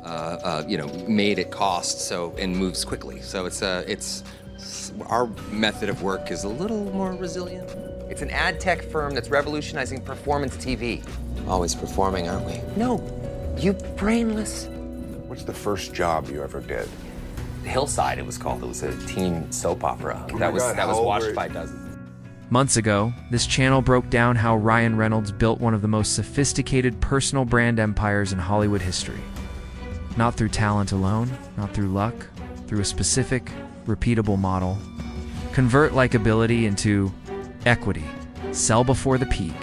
made it cost and moves quickly. So our method of work is a little more resilient. It's an ad tech firm that's revolutionizing performance TV. Always performing, aren't we? No, you brainless. What's the first job you ever did? Hillside, it was called. It was a teen soap opera. Oh that was God, how old were watched you? by dozens. Months ago, this channel broke down how Ryan Reynolds built one of the most sophisticated personal brand empires in Hollywood history. Not through talent alone, not through luck, through a specific, repeatable model. Convert likability into equity, sell before the peak,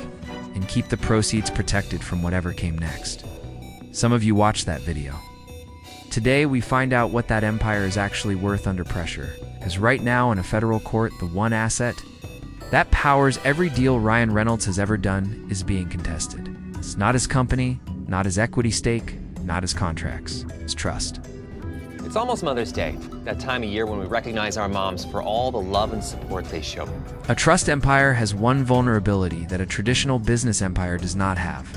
and keep the proceeds protected from whatever came next. Some of you watched that video. Today, we find out what that empire is actually worth under pressure, because right now in a federal court, the one asset that powers every deal Ryan Reynolds has ever done is being contested. It's not his company, not his equity stake, not his contracts. It's trust. It's almost Mother's Day, that time of year when we recognize our moms for all the love and support they show. A trust empire has one vulnerability that a traditional business empire does not have.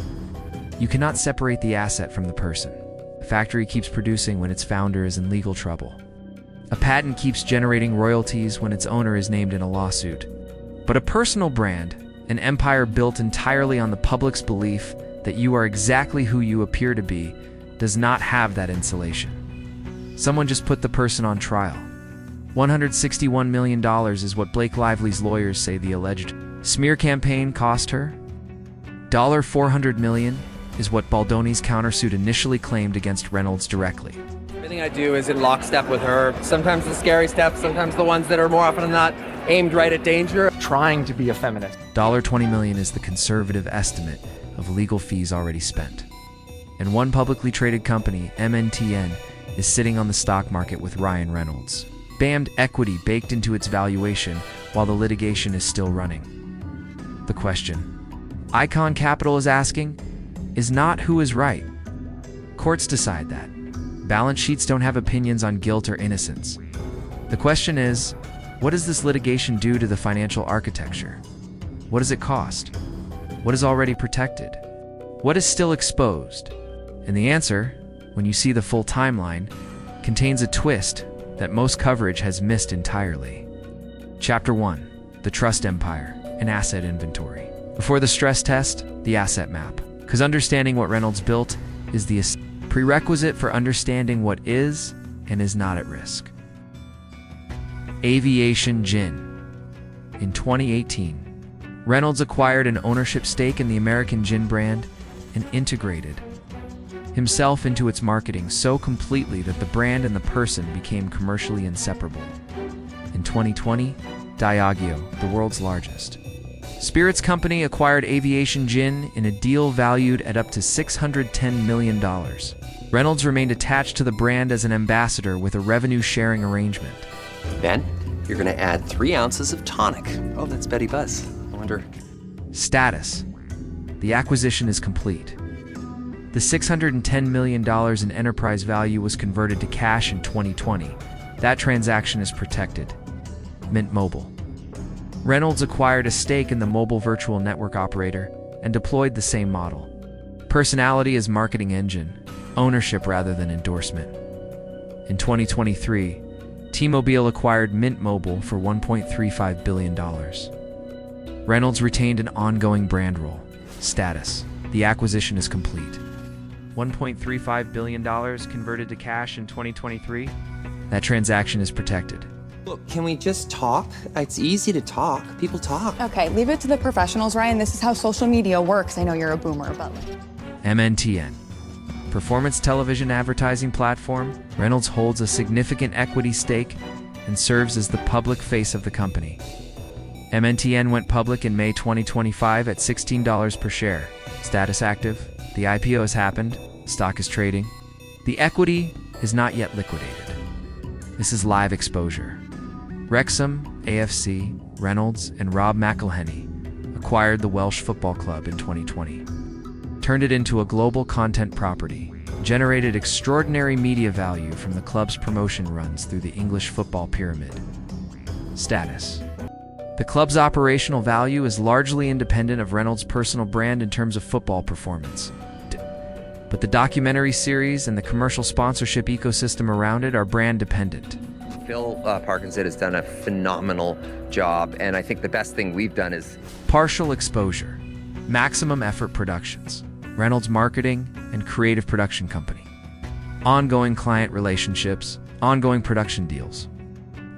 You cannot separate the asset from the person. A factory keeps producing when its founder is in legal trouble. A patent keeps generating royalties when its owner is named in a lawsuit. But a personal brand, an empire built entirely on the public's belief that you are exactly who you appear to be, does not have that insulation. Someone just put the person on trial. $161 million is what Blake Lively's lawyers say the alleged smear campaign cost her. $400 million is what Baldoni's countersuit initially claimed against Reynolds directly. Everything I do is in lockstep with her. Sometimes the scary steps, sometimes the ones that are more often than not aimed right at danger. Trying to be a feminist. $20 million is the conservative estimate of legal fees already spent. And one publicly traded company, MNTN, is sitting on the stock market with Ryan Reynolds. Bammed equity baked into its valuation while the litigation is still running. The question Icon Capital is asking is not who is right. Courts decide that. Balance sheets don't have opinions on guilt or innocence. The question is, what does this litigation do to the financial architecture? What does it cost? What is already protected? What is still exposed? And the answer, when you see the full timeline, contains a twist that most coverage has missed entirely. Chapter 1, the Trust Empire, an asset inventory. Before the stress test, the asset map. Because understanding what Reynolds built is the prerequisite for understanding what is and is not at risk. Aviation Gin. In 2018, Reynolds acquired an ownership stake in the American gin brand and integrated himself into its marketing so completely that the brand and the person became commercially inseparable. In 2020, Diageo, the world's largest spirits company, acquired Aviation Gin in a deal valued at up to $610 million. Reynolds remained attached to the brand as an ambassador with a revenue-sharing arrangement. Ben, you're gonna add 3 ounces of tonic. Oh, that's Betty Buzz. I wonder. Status. The acquisition is complete. The $610 million in enterprise value was converted to cash in 2020. That transaction is protected. Mint Mobile. Reynolds acquired a stake in the mobile virtual network operator and deployed the same model. Personality as marketing engine, ownership rather than endorsement. In 2023, T-Mobile acquired Mint Mobile for $1.35 billion. Reynolds retained an ongoing brand role. Status. The acquisition is complete. $1.35 billion converted to cash in 2023. That transaction is protected. Look, can we just talk? It's easy to talk. People talk. Okay, leave it to the professionals, Ryan. This is how social media works. I know you're a boomer, but... MNTN. Performance television advertising platform, Reynolds holds a significant equity stake and serves as the public face of the company. MNTN went public in May 2025 at $16 per share. Status active. The IPO has happened. Stock is trading. The equity is not yet liquidated. This is live exposure. Wrexham, AFC, Reynolds, and Rob McElhenney acquired the Welsh Football Club in 2020. Turned it into a global content property, generated extraordinary media value from the club's promotion runs through the English football pyramid. Status. The club's operational value is largely independent of Reynolds' personal brand in terms of football performance. but the documentary series and the commercial sponsorship ecosystem around it are brand dependent. Phil Parkinson has done a phenomenal job, and I think the best thing we've done is Partial exposure, Maximum Effort Productions, Reynolds Marketing and Creative Production Company. Ongoing client relationships, ongoing production deals.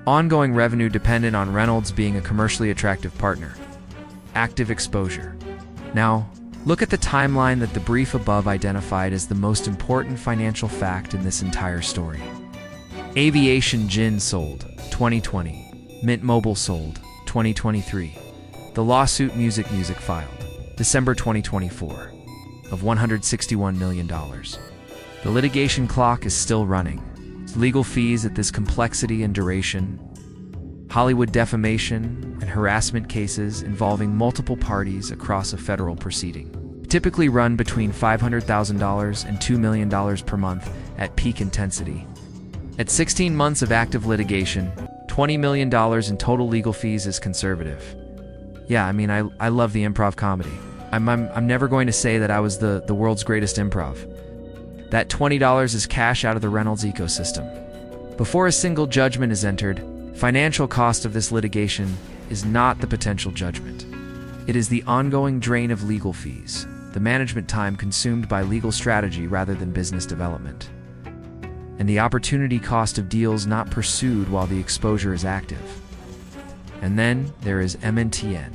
Ongoing revenue dependent on Reynolds being a commercially attractive partner. Active exposure. Now, look at the timeline that the brief above identified as the most important financial fact in this entire story. Aviation Gin sold, 2020. Mint Mobile sold, 2023. The lawsuit Music filed, December 2024, of $161 million. The litigation clock is still running. Legal fees at this complexity and duration. Hollywood defamation and harassment cases involving multiple parties across a federal proceeding. Typically run between $500,000 and $2 million per month at peak intensity. At 16 months of active litigation, $20 million in total legal fees is conservative. Yeah, I mean, I love the improv comedy. I'm never going to say that I was the world's greatest improv. That $20 is cash out of the Reynolds ecosystem. Before a single judgment is entered, financial cost of this litigation is not the potential judgment. It is the ongoing drain of legal fees, the management time consumed by legal strategy rather than business development, and the opportunity cost of deals not pursued while the exposure is active. And then there is MNTN.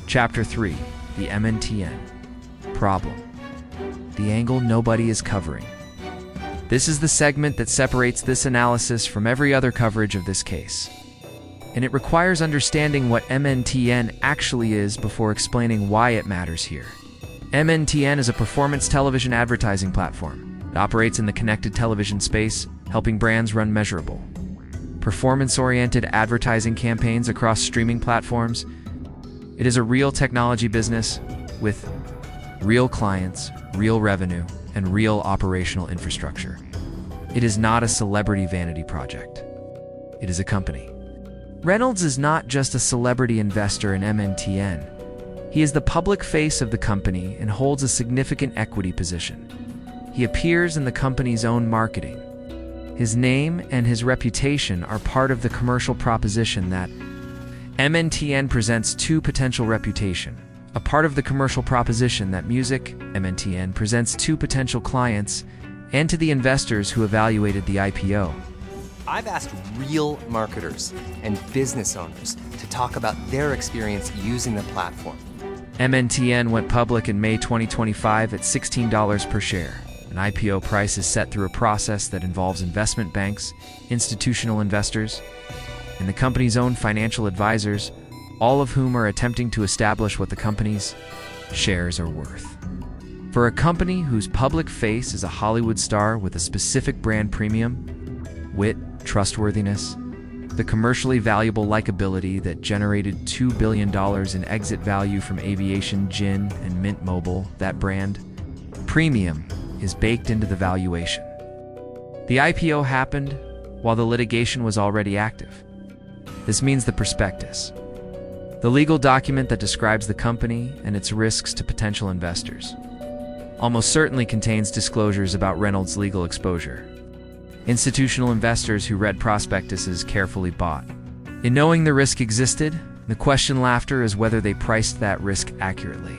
Chapter 3, the MNTN problem. The angle nobody is covering. This is the segment that separates this analysis from every other coverage of this case. And it requires understanding what MNTN actually is before explaining why it matters here. MNTN is a performance television advertising platform. It operates in the connected television space, helping brands run measurable, performance-oriented advertising campaigns across streaming platforms. It is a real technology business with real clients, real revenue, and real operational infrastructure. It is not a celebrity vanity project. It is a company. Reynolds is not just a celebrity investor in MNTN. He is the public face of the company and holds a significant equity position. He appears in the company's own marketing. His name and his reputation are part of the commercial proposition that MNTN presents two potential reputation. A part of the commercial proposition that Music, MNTN, presents two potential clients and to the investors who evaluated the IPO. I've asked real marketers and business owners to talk about their experience using the platform. MNTN went public in May 2025 at $16 per share. An IPO price is set through a process that involves investment banks, institutional investors, and the company's own financial advisors, all of whom are attempting to establish what the company's shares are worth. For a company whose public face is a Hollywood star with a specific brand premium, wit, trustworthiness, the commercially valuable likability that generated $2 billion in exit value from Aviation Gin and Mint Mobile, that brand premium is baked into the valuation. The IPO happened while the litigation was already active. This means the prospectus, the legal document that describes the company and its risks to potential investors, almost certainly contains disclosures about Reynolds' legal exposure. Institutional investors who read prospectuses carefully bought. In knowing the risk existed, the question laughter is whether they priced that risk accurately.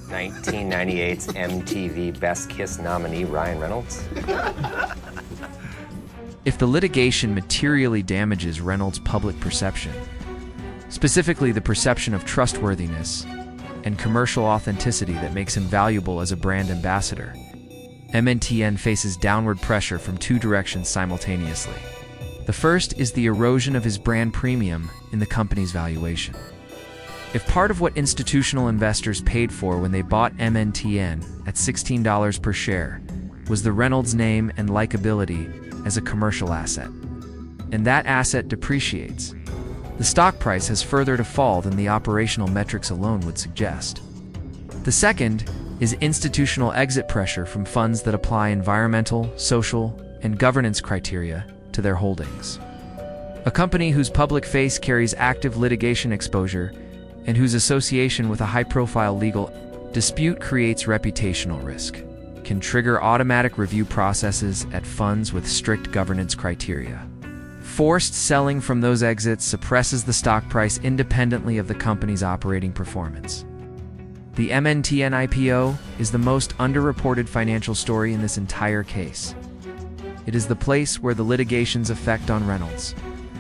1998's MTV Best Kiss nominee Ryan Reynolds. If the litigation materially damages Reynolds' public perception, specifically the perception of trustworthiness and commercial authenticity that makes him valuable as a brand ambassador, MNTN faces downward pressure from two directions simultaneously. The first is the erosion of his brand premium in the company's valuation. If part of what institutional investors paid for when they bought MNTN at $16 per share was the Reynolds name and likability as a commercial asset, and that asset depreciates, the stock price has further to fall than the operational metrics alone would suggest. The second is institutional exit pressure from funds that apply environmental, social, and governance criteria to their holdings. A company whose public face carries active litigation exposure and whose association with a high-profile legal dispute creates reputational risk. can trigger automatic review processes at funds with strict governance criteria. Forced selling from those exits suppresses the stock price independently of the company's operating performance. The MNTN IPO is the most underreported financial story in this entire case. It is the place where the litigation's effect on Reynolds'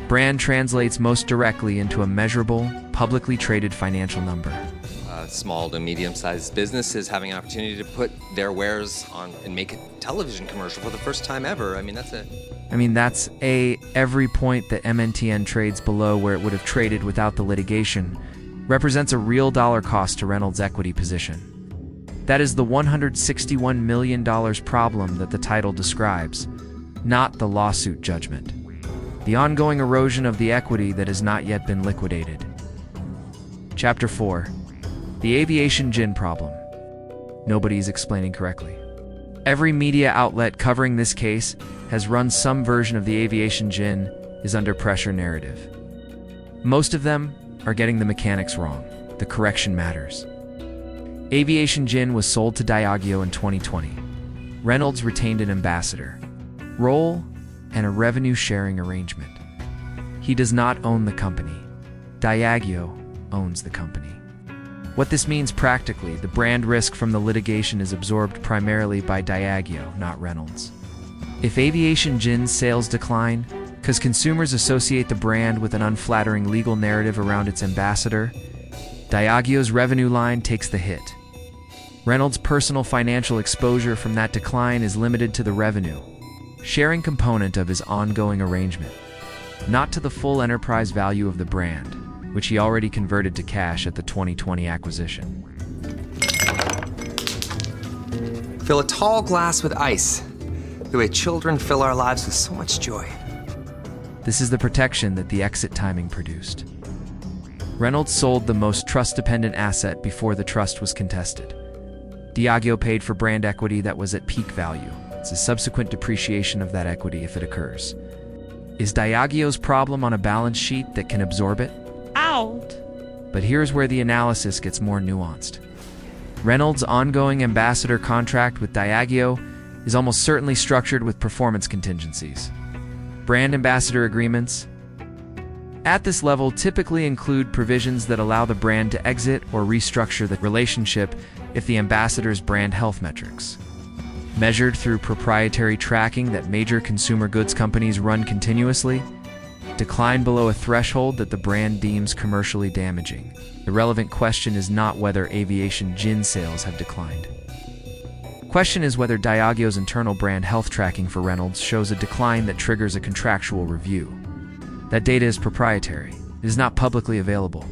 brand translates most directly into a measurable, publicly traded financial number. Small to medium-sized businesses having an opportunity to put their wares on and make a television commercial for the first time ever. That's every point that MNTN trades below where it would have traded without the litigation represents a real dollar cost to Reynolds' equity position. That is the $161 million problem that the title describes, not the lawsuit judgment. The ongoing erosion of the equity that has not yet been liquidated. Chapter 4. The aviation gin problem. Nobody's explaining correctly. Every media outlet covering this case has run some version of the aviation gin is under pressure narrative. Most of them are getting the mechanics wrong. The correction matters. Aviation gin was sold to Diageo in 2020. Reynolds retained an ambassador role and a revenue-sharing arrangement. He does not own the company. Diageo owns the company. What this means practically, the brand risk from the litigation is absorbed primarily by Diageo, not Reynolds. If aviation gin's sales decline, because consumers associate the brand with an unflattering legal narrative around its ambassador, Diageo's revenue line takes the hit. Reynolds' personal financial exposure from that decline is limited to the revenue sharing component of his ongoing arrangement, not to the full enterprise value of the brand, which he already converted to cash at the 2020 acquisition. Fill a tall glass with ice, the way children fill our lives with so much joy. This is the protection that the exit timing produced. Reynolds sold the most trust-dependent asset before the trust was contested. Diageo paid for brand equity that was at peak value. It's a subsequent depreciation of that equity if it occurs. Is Diageo's problem on a balance sheet that can absorb it? Out. But here's where the analysis gets more nuanced. Reynolds' ongoing ambassador contract with Diageo is almost certainly structured with performance contingencies. Brand ambassador agreements at this level typically include provisions that allow the brand to exit or restructure the relationship if the ambassador's brand health metrics, measured through proprietary tracking that major consumer goods companies run continuously, decline below a threshold that the brand deems commercially damaging. The relevant question is not whether aviation gin sales have declined. The question is whether Diageo's internal brand health tracking for Reynolds shows a decline that triggers a contractual review. That data is proprietary. It is not publicly available.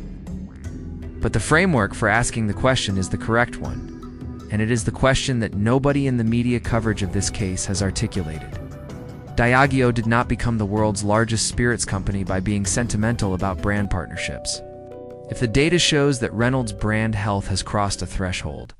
But the framework for asking the question is the correct one, and it is the question that nobody in the media coverage of this case has articulated. Diageo did not become the world's largest spirits company by being sentimental about brand partnerships. If the data shows that Reynolds' brand health has crossed a threshold,